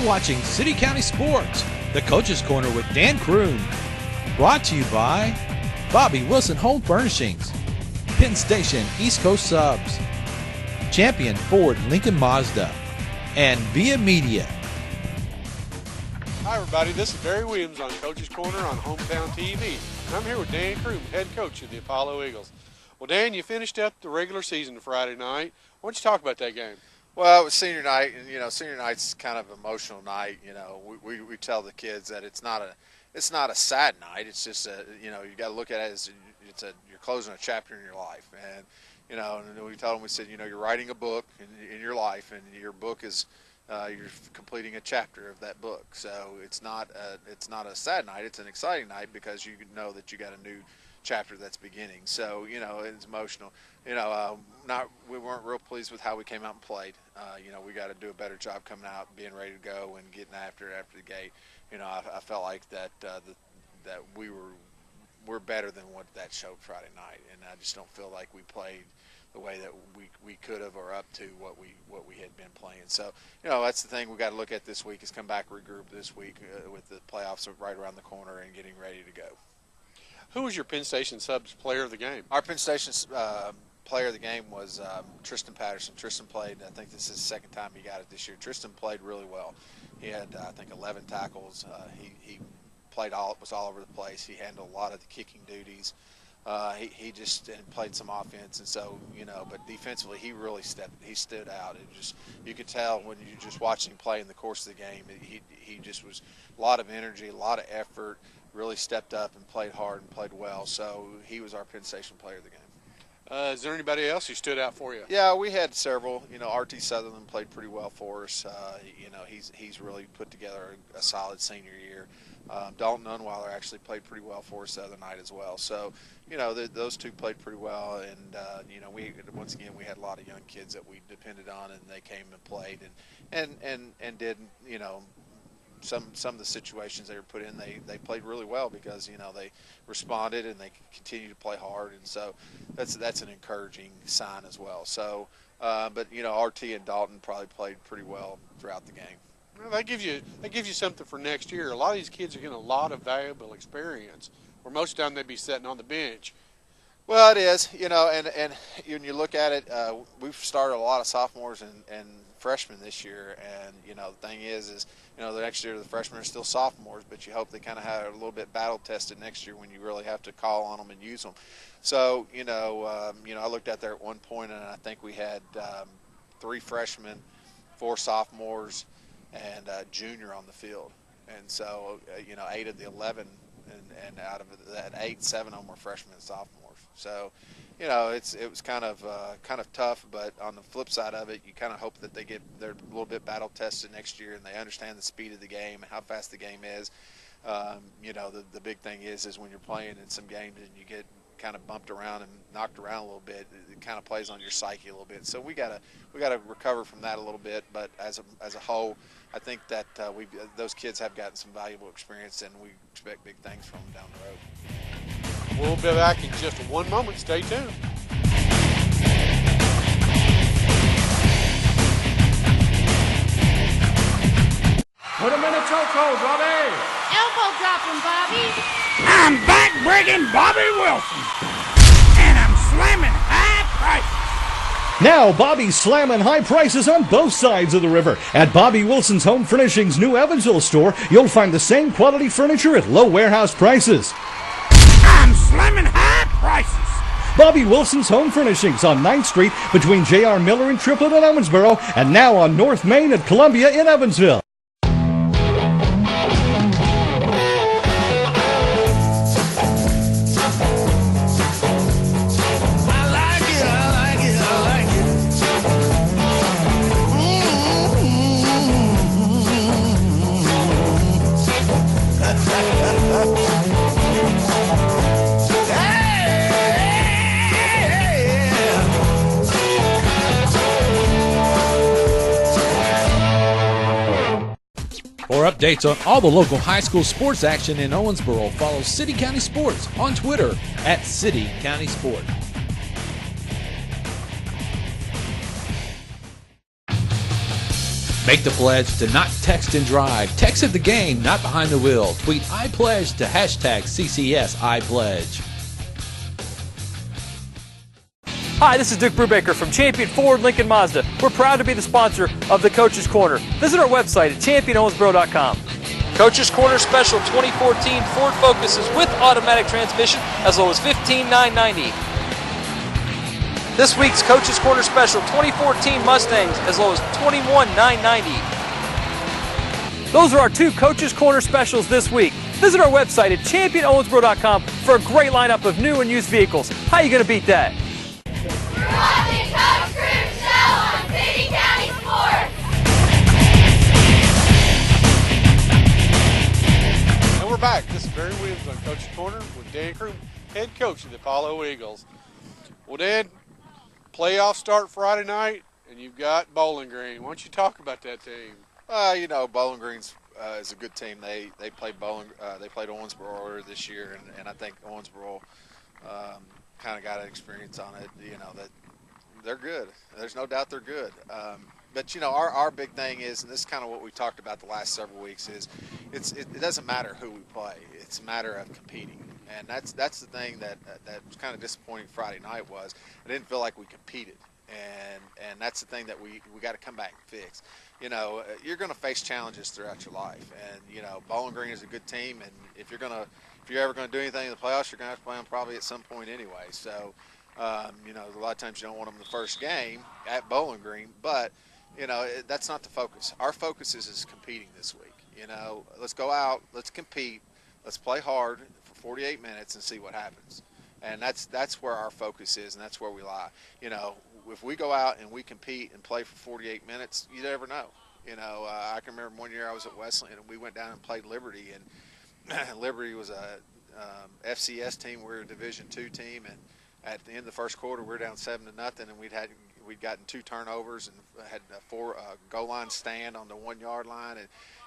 You're watching City County Sports, the Coach's Corner with Dan Crume. Brought to you by Bobby Wilson Home Furnishings, Penn Station East Coast Subs, Champion Ford Lincoln Mazda, and Via Media. Hi everybody, this is Barry Williams on Coach's Corner on Hometown TV. And I'm here with Dan Crume, head coach of the Apollo Eagles. Well, Dan, you finished up the regular season Friday night. Why don't you talk about that game? Well, it was senior night, and senior night's kind of an emotional night. We tell the kids that it's not a sad night. It's just you got to look at it as you're closing a chapter in your life, and and we told them, we said, you're writing a book in your life, and your book is you're completing a chapter of that book. So it's not a sad night. It's an exciting night because you know that you got a new chapter that's beginning. So it's emotional. We weren't real pleased with how we came out and played. We got to do a better job coming out, being ready to go, and getting after the gate. I felt like that we're better than what that showed Friday night, and I just don't feel like we played the way that we could have, or up to what we had been playing. So that's the thing we got to look at this week, is come back, regroup this week with the playoffs right around the corner and getting ready to go. Who was your Penn Station Subs player of the game? Our Penn Station player of the game was Tristan Patterson. Tristan played, I think this is the second time he got it this year. Tristan played really well. He had, I think, 11 tackles. He played was all over the place. He handled a lot of the kicking duties. He just played some offense, and so but defensively he really stood out. It just, you could tell when you just watched him play in the course of the game. He just was a lot of energy, a lot of effort. Really stepped up and played hard and played well. So he was our Penn Station player of the game. Is there anybody else who stood out for you? Yeah, we had several. R.T. Sutherland played pretty well for us. He's really put together a solid senior year. Dalton Unweiler actually played pretty well for us the other night as well. So, those two played pretty well. And, once again, we had a lot of young kids that we depended on, and they came and played and did, some of the situations they were put in, they played really well because they responded and they continued to play hard, and so that's an encouraging sign as well. So, but RT and Dalton probably played pretty well throughout the game. Well, that gives you something for next year. A lot of these kids are getting a lot of valuable experience, where most of the time they'd be sitting on the bench. Well, it is, and when you look at it, we've started a lot of sophomores and freshmen this year, and the thing is the next year the freshmen are still sophomores, but you hope they kind of have a little bit battle tested next year when you really have to call on them and use them. So I looked out there at one point, and I think we had 3 freshmen, 4 sophomores, and a junior on the field, and so 8 of the 11, and out of that 8, 7 of them were freshmen and sophomores. So, it was kind of tough, but on the flip side of it, you kind of hope that they're a little bit battle tested next year, and they understand the speed of the game and how fast the game is. The big thing is when you're playing in some games and you get kind of bumped around and knocked around a little bit, it kind of plays on your psyche a little bit. So we gotta recover from that a little bit. But as a whole, I think that those kids have gotten some valuable experience, and we expect big things from them down the road. We'll be back in just one moment. Stay tuned. Put him in a chokehold, Bobby. Elbow drop him, Bobby. I'm back-breaking Bobby Wilson, and I'm slamming high prices. Now Bobby's slamming high prices on both sides of the river. At Bobby Wilson's Home Furnishings' new Evansville store, you'll find the same quality furniture at low warehouse prices. I'm slamming high prices. Bobby Wilson's Home Furnishings on 9th Street between J.R. Miller and Triplet in Owensboro, and now on North Main at Columbia in Evansville. For updates on all the local high school sports action in Owensboro, follow City County Sports on Twitter at City County Sport. Make the pledge to not text and drive. Text at the game, not behind the wheel. Tweet I pledge to hashtag CCS I pledge. Hi, this is Duke Brubaker from Champion Ford Lincoln Mazda. We're proud to be the sponsor of the Coach's Corner. Visit our website at championowensboro.com. Coach's Corner Special 2014 Ford Focuses with automatic transmission as low as $15,990. This week's Coach's Corner Special 2014 Mustangs as low as $21,990. Those are our two Coach's Corner specials this week. Visit our website at championowensboro.com for a great lineup of new and used vehicles. How are you going to beat that? You're watching Coach Crume Show on City County Sports. And we're back. This is Barry Williams on Coach's Corner with Dan Crume, head coach of the Apollo Eagles. Well, Dan, playoffs start Friday night, and you've got Bowling Green. Why don't you talk about that team? You know, Bowling Green's is a good team. They played Owensboro earlier this year, and I think Owensboro kind of got an experience on it. You know, that they're good. There's no doubt they're good. But you know, our big thing is, and this is kind of what we talked about the last several weeks, is it doesn't matter who we play. It's a matter of competing, and that's the thing that was kind of disappointing Friday night was I didn't feel like we competed, and that's the thing that we got to come back and fix. You know, you're going to face challenges throughout your life, and you know, Bowling Green is a good team, and if you're ever going to do anything in the playoffs, you're going to have to play them probably at some point anyway. So, you know, a lot of times you don't want them the first game at Bowling Green, but you know, that's not the focus. Our focus is competing this week. You know, let's go out, let's compete, let's play hard for 48 minutes and see what happens. And that's where our focus is, and that's where we lie. You know, if we go out and we compete and play for 48 minutes, you never know. You know, I can remember one year I was at Wesleyan and we went down and played Liberty, and Liberty was a FCS team. We were a Division II team, and at the end of the first quarter, we were down 7-0, and we'd gotten 2 turnovers and had a 4 goal line stand on the 1 yard line,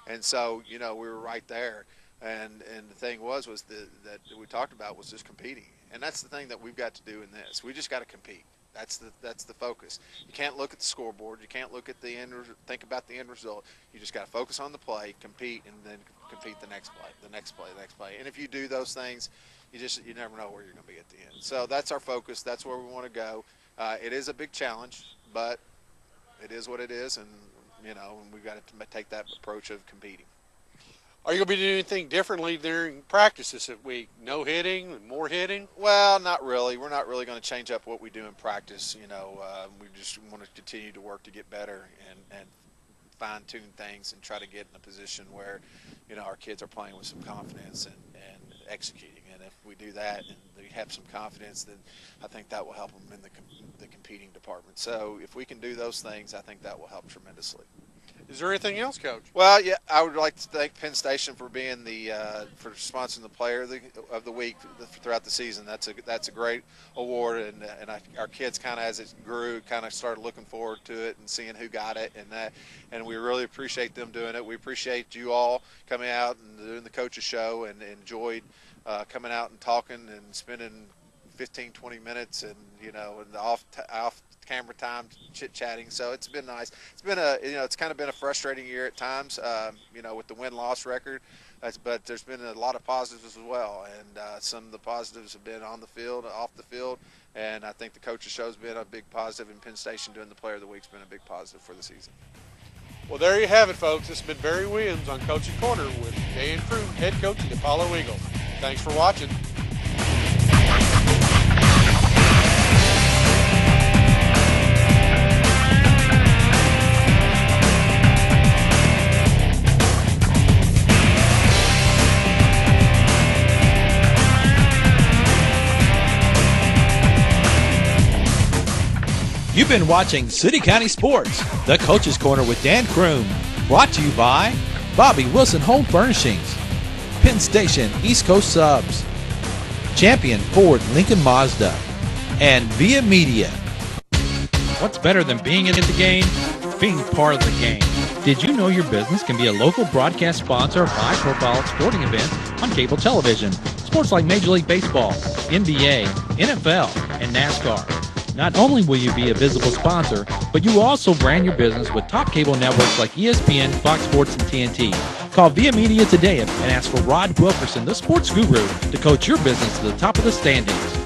and so you know we were right there. And the thing was that we talked about was just competing, and that's the thing that we've got to do in this. We just got to compete. That's the focus. You can't look at the scoreboard. You can't look at the end. Think about the end result. You just got to focus on the play, compete, and then compete the next play, the next play, the next play. And if you do those things, you never know where you're going to be at the end. So that's our focus. That's where we want to go. It is a big challenge, but it is what it is, and you know, we've got to take that approach of competing. Are you going to be doing anything differently during practice this week? No hitting and more hitting? Well, not really. We're not really going to change up what we do in practice. You know, we just want to continue to work to get better and fine-tune things and try to get in a position where, you know, our kids are playing with some confidence and executing. And if we do that and they have some confidence, then I think that will help them in the competing department. So if we can do those things, I think that will help tremendously. Is there anything else, Coach? Well, yeah, I would like to thank Penn Station for being for sponsoring the Player of the Week throughout the season. That's a great award, and our kids kind of, as it grew, kind of started looking forward to it and seeing who got it, and we really appreciate them doing it. We appreciate you all coming out and doing the coaches show, and enjoyed coming out and talking and spending 15-20 minutes, and you know, and off camera time chit-chatting. So it's been nice. It's been it's kind of been a frustrating year at times, you know, with the win-loss record, but there's been a lot of positives as well, and some of the positives have been on the field, off the field, and I think the coaches show has been a big positive, and Penn Station doing the Player of the Week has been a big positive for the season. Well, there you have it, folks. This has been Barry Williams on Coach's Corner with Dan Crume, head coach of the Apollo Eagles. Thanks for watching. You've been watching City County Sports, the Coach's Corner with Dan Crume, brought to you by Bobby Wilson Home Furnishings, Penn Station East Coast Subs, Champion Ford Lincoln Mazda, and Via Media. What's better than being at the game? Being part of the game. Did you know your business can be a local broadcast sponsor of high-profile sporting events on cable television? Sports like Major League Baseball, NBA, NFL, and NASCAR. Not only will you be a visible sponsor, but you will also brand your business with top cable networks like ESPN, Fox Sports, and TNT. Call Via Media today and ask for Rod Wilkerson, the sports guru, to coach your business to the top of the standings.